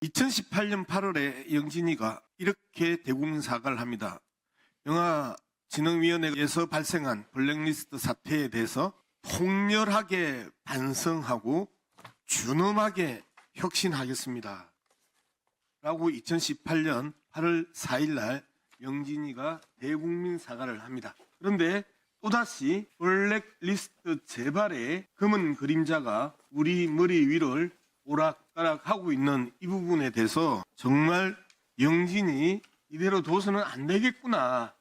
2018년 8월에 영진이가 이렇게 대국민 사과를 합니다. 영화진흥위원회에서 발생한 블랙리스트 사태에 대해서 통렬하게 반성하고 준엄하게 혁신하겠습니다. 라고 2018년 8월 4일 날 영진이가 대국민 사과를 합니다. 그런데 또다시 블랙리스트 재발의 검은 그림자가 우리 머리 위를 오락가락하고 있는 이 부분에 대해서 정말 영진이 이대로 둬서는 안 되겠구나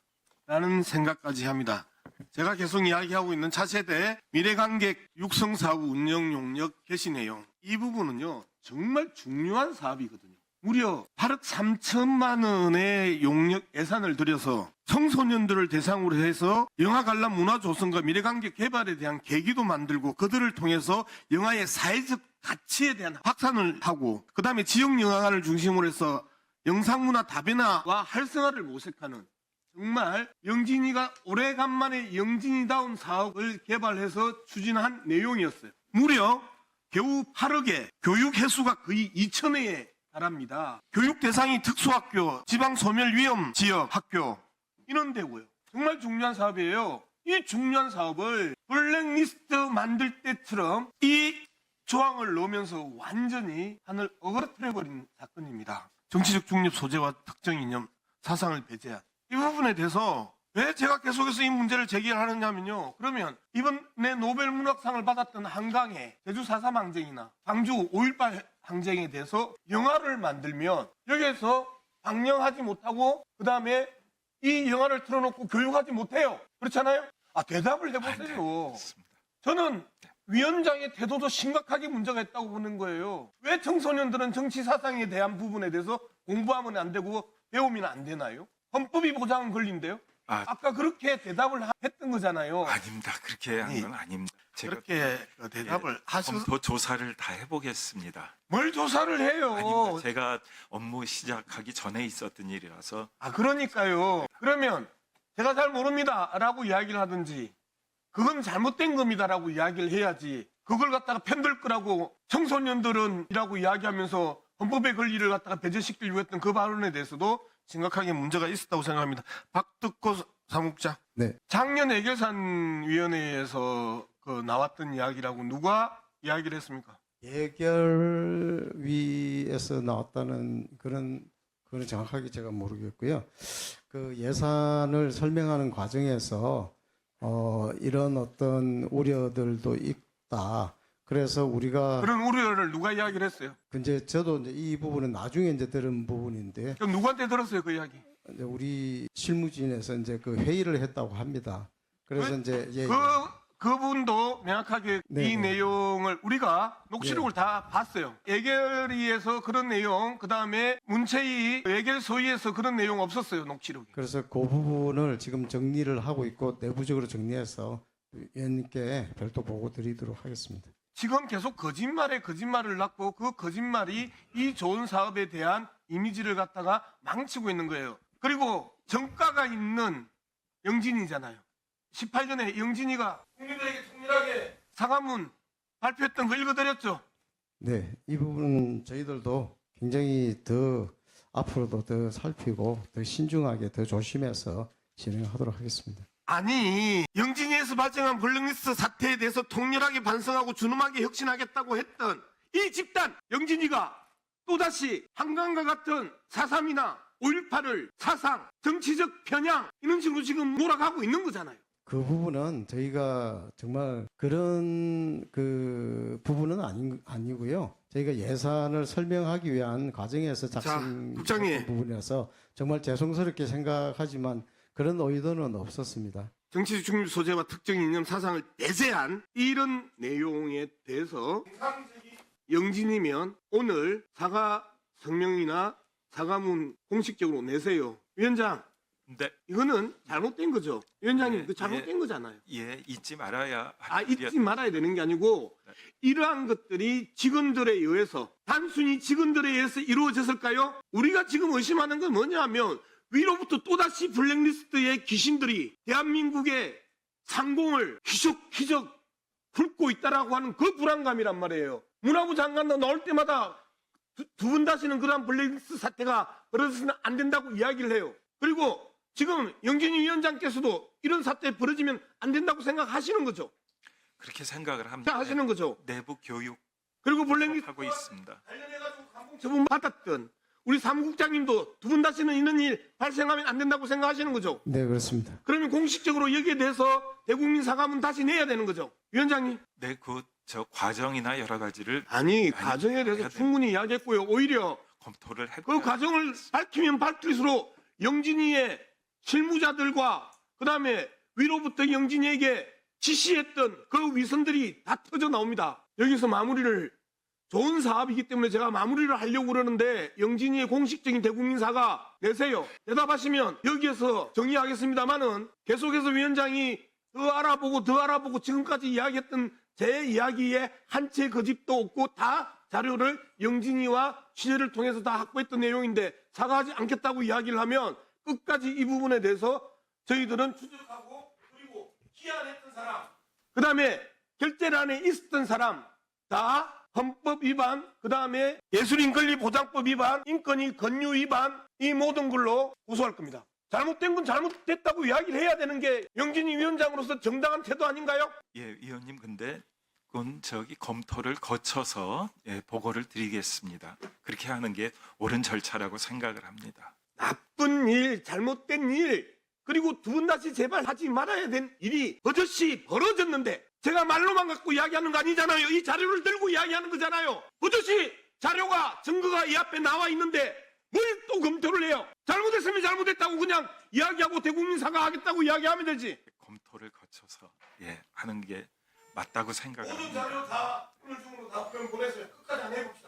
라는 생각까지 합니다. 제가 계속 이야기하고 있는 차세대 미래관객 육성사업 운영 용역 개시 내용, 이 부분은요 정말 중요한 사업이거든요. 무려 8억 3천만 원의 용역 예산을 들여서 청소년들을 대상으로 해서 영화 관람 문화 조성과 미래관객 개발에 대한 계기도 만들고 그들을 통해서 영화의 사회적 가치에 대한 확산을 하고, 그 다음에 지역 영화관을 중심으로 해서 영상문화 다변화와 활성화를 모색하는, 정말 영진이가 오래간만에 영진이다운 사업을 개발해서 추진한 내용이었어요. 무려 겨우 8억에 교육 횟수가 거의 2,000회에 달합니다. 교육 대상이 특수학교, 지방소멸위험 지역 학교 이런 데고요. 정말 중요한 사업이에요. 이 중요한 사업을 블랙리스트 만들 때처럼 이 조항을 넣으면서 완전히 하늘 어그러뜨려버린 사건입니다. 정치적 중립 소재와 특정 이념, 사상을 배제한 이 부분에 대해서 왜 제가 계속해서 이 문제를 제기하느냐면요. 그러면 이번에 노벨문학상을 받았던 한강의 제주 4.3 항쟁이나 광주 5.18 항쟁에 대해서 영화를 만들면 여기에서 방영하지 못하고 그 다음에 이 영화를 틀어놓고 교육하지 못해요. 그렇잖아요? 대답을 해보세요. 저는 위원장의 태도도 심각하게 문제가 있다고 보는 거예요. 왜 청소년들은 정치 사상에 대한 부분에 대해서 공부하면 안 되고 배우면 안 되나요? 헌법이 보장은 권리인데요. 아까 그렇게 대답을 했던 거잖아요. 아닙니다. 그렇게 한 건 아닙니다. 제가 그렇게 대답을 하셔서 더 조사를 다 해보겠습니다. 뭘 조사를 해요? 아닙니다. 제가 업무 시작하기 전에 있었던 일이라서. 그러니까요. 그러면 제가 잘 모릅니다 라고 이야기를 하든지, 그건 잘못된 겁니다라고 이야기를 해야지, 그걸 갖다가 편들 거라고 청소년들은 이라고 이야기하면서 헌법의 권리를 갖다가 배제시키려고 했던 그 발언에 대해서도 심각하게 문제가 있었다고 생각합니다. 박덕호 사무국장. 네. 작년 예결산위원회에서 나왔던 이야기라고 누가 이야기를 했습니까? 예결위에서 나왔다는 그거는 정확하게 제가 모르겠고요. 그 예산을 설명하는 과정에서 이런 어떤 우려들도 있다. 그래서 우리가 그런 우려를 누가 이야기를 했어요? 이제 저도 이제 이 부분은 나중에 이제 들은 부분인데, 그럼 누구한테 들었어요 그 이야기? 이제 우리 실무진에서 이제 그 회의를 했다고 합니다. 그래서 이제 그분도 명확하게 네, 이 네. 내용을 우리가 녹취록을 다 봤어요. 예결위에서 그런 내용, 그 다음에 문체위 예결소위에서 그런 내용 없었어요, 녹취록이. 그래서 그 부분을 지금 정리를 하고 있고 내부적으로 정리해서 위원님께 별도 보고 드리도록 하겠습니다. 지금 계속 거짓말에 거짓말을 낳고 그 거짓말이 이 좋은 사업에 대한 이미지를 갖다가 망치고 있는 거예요. 그리고 정가가 있는 영진이잖아요. 18년에 영진이가 국민들에게 통일하게 사과문 발표했던 거 읽어드렸죠? 네, 이 부분은 저희들도 굉장히 더 앞으로도 더 살피고 더 신중하게 더 조심해서 진행하도록 하겠습니다. 아니, 영진이에서 발생한 블랙리스트 사태에 대해서 통렬하게 반성하고 준엄하게 혁신하겠다고 했던 이 집단 영진이가 또다시 한강과 같은 4.3이나 5.18을 사상, 정치적 편향 이런 식으로 지금 몰아가고 있는 거잖아요. 그 부분은 저희가 정말 그런 그 부분은 아니고요. 저희가 예산을 설명하기 위한 과정에서 작성된 부분이라서 정말 죄송스럽게 생각하지만 그런 의도는 없었습니다. 정치적 중립 소재와 특정 이념 사상을 배제한 이런 내용에 대해서 영진이면 오늘 사과 성명이나 사과문 공식적으로 내세요. 위원장, 네. 이거는 잘못된 거죠. 위원장님, 네, 그 잘못된 거잖아요. 예, 잊지 말아야 할 잊지 말아야 되는 게 아니고, 이러한 것들이 직원들에 의해서, 단순히 직원들에 의해서 이루어졌을까요? 우리가 지금 의심하는 건 뭐냐 하면 위로부터 또다시 블랙리스트의 귀신들이 대한민국의 상공을 휘적휘적 훑고 있다라고 하는 그 불안감이란 말이에요. 문화부 장관도 나올 때마다 두 분 다시는 그러한 블랙리스트 사태가 벌어져서는 안 된다고 이야기를 해요. 그리고 지금 영진이 위원장께서도 이런 사태 벌어지면 안 된다고 생각하시는 거죠. 그렇게 생각을 합니다. 하시는 거죠. 내부 교육 그리고 블랙리스트 하고 있습니다. 관련해가지고 감봉 처분 받았던 우리 사무국장님도 두 분 다시는 이런 일 발생하면 안 된다고 생각하시는 거죠. 네, 그렇습니다. 그러면 공식적으로 여기에 대해서 대국민 사과문 다시 내야 되는 거죠. 위원장님. 네, 저 과정이나 여러 가지를 아니 과정에 대해서 해야 충분히 이야기했고요. 오히려 검토를 해. 그 과정을 밝히면 밝힐수록 영진이의 실무자들과 그다음에 위로부터 영진이에게 지시했던 그 위선들이 다 터져 나옵니다. 여기서 마무리를 좋은 사업이기 때문에 제가 마무리를 하려고 그러는데 영진이의 공식적인 대국민 사과 내세요. 대답하시면 여기에서 정리하겠습니다만은 계속해서 위원장이 더 알아보고 지금까지 이야기했던 제 이야기에 한 채 거짓도 없고 다 자료를 영진이와 취재를 통해서 다 확보했던 내용인데 사과하지 않겠다고 이야기를 하면 끝까지 이 부분에 대해서 저희들은 추적하고 그리고 기한했던 사람 그 다음에 결재란에 있었던 사람 다 헌법 위반 그 다음에 예술인 권리 보장법 위반 인권위 권유 위반 이 모든 걸로 고소할 겁니다. 잘못된 건 잘못됐다고 이야기를 해야 되는 게 영진이 위원장으로서 정당한 태도 아닌가요? 예, 위원님 근데 그건 검토를 거쳐서 보고를 드리겠습니다. 그렇게 하는 게 옳은 절차라고 생각을 합니다. 나쁜 일, 잘못된 일, 그리고 두 분 다시 제발 하지 말아야 된 일이 버젓이 벌어졌는데 제가 말로만 갖고 이야기하는 거 아니잖아요. 이 자료를 들고 이야기하는 거잖아요. 버젓이 자료가 증거가 이 앞에 나와 있는데 뭘 또 검토를 해요. 잘못했으면 잘못했다고 그냥 이야기하고 대국민 사과하겠다고 이야기하면 되지. 검토를 거쳐서 하는 게 맞다고 생각을 모든 합니다. 자료 다 오늘 중으로 다 보내세요. 끝까지 안 해봅시다.